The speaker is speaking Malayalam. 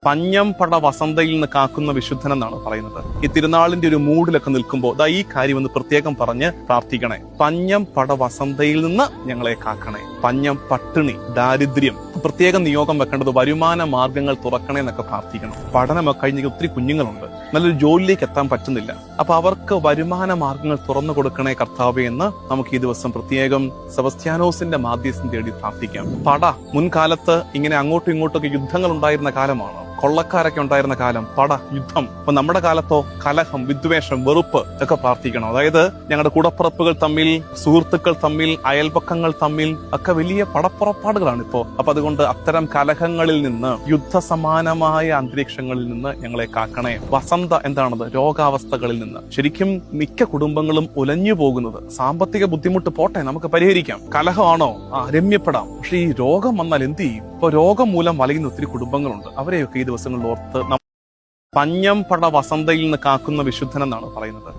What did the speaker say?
പഞ്ഞം പട വസന്തയിൽ നിന്ന് കാക്കുന്ന വിശുദ്ധൻ എന്നാണ് പറയുന്നത്. ഈ തിരുനാളിന്റെ ഒരു മൂഡിലൊക്കെ നിൽക്കുമ്പോൾ ദാ ഈ കാര്യം ഒന്ന് പ്രത്യേകം പറഞ്ഞ് പ്രാർത്ഥിക്കണേ. പഞ്ഞം പട വസന്തയിൽ നിന്ന് ഞങ്ങളെ കാക്കണേ. പഞ്ഞം പട്ടിണി, ദാരിദ്ര്യം, പ്രത്യേകം നിയോഗം വെക്കേണ്ടത് വരുമാന മാർഗങ്ങൾ തുറക്കണേ എന്നൊക്കെ പ്രാർത്ഥിക്കണം. പഠനമൊക്കെ കഴിഞ്ഞ ഒത്തിരി കുഞ്ഞുങ്ങളുണ്ട്, നല്ലൊരു ജോലിയിലേക്ക് എത്താൻ പറ്റുന്നില്ല. അപ്പൊ അവർക്ക് വരുമാന മാർഗങ്ങൾ തുറന്നു കൊടുക്കണേ കർത്താവേ എന്ന് നമുക്ക് ഈ ദിവസം പ്രത്യേകം സെബസ്ത്യാനോസിന്റെ മാധ്യസ്ഥം തേടി പ്രാർത്ഥിക്കാം. മുൻകാലത്ത് ഇങ്ങനെ അങ്ങോട്ടും ഇങ്ങോട്ടൊക്കെ യുദ്ധങ്ങൾ ഉണ്ടായിരുന്ന കാലമാണ്, കൊള്ളക്കാരൊക്കെ ഉണ്ടായിരുന്ന കാലം, യുദ്ധം. അപ്പൊ നമ്മുടെ കാലത്തോ കലഹം, വിദ്വേഷം, വെറുപ്പ് ഒക്കെ പ്രാർത്ഥിക്കണം. അതായത് ഞങ്ങളുടെ കൂടപ്പുറപ്പുകൾ തമ്മിൽ, സുഹൃത്തുക്കൾ തമ്മിൽ, അയൽപക്കങ്ങൾ തമ്മിൽ ഒക്കെ വലിയ പടപ്പുറപ്പാടുകളാണ് ഇപ്പോ. അപ്പൊ അതുകൊണ്ട് അത്തരം കലഹങ്ങളിൽ നിന്ന്, യുദ്ധസമാനമായ അന്തരീക്ഷങ്ങളിൽ നിന്ന് ഞങ്ങളെ കാക്കണേ. വസന്ത എന്താണത്? രോഗാവസ്ഥകളിൽ നിന്ന്. ശരിക്കും മിക്ക കുടുംബങ്ങളും ഉലഞ്ഞു പോകുന്നത് സാമ്പത്തിക ബുദ്ധിമുട്ട് പോട്ടെ, നമുക്ക് പരിഹരിക്കാം. കലഹമാണോ? രമ്യപ്പെടാം. പക്ഷെ ഈ രോഗം വന്നാൽ എന്ത് ചെയ്യും? ഇപ്പൊ രോഗം മൂലം വലയുന്ന ഒത്തിരി കുടുംബങ്ങളുണ്ട്. അവരെയൊക്കെ ഈ ദിവസങ്ങളിൽ ഓർത്ത് പഞ്ഞം പട വസന്തയിൽ നിന്ന് കാക്കുന്ന വിശുദ്ധൻ എന്നാണ് പറയുന്നത്.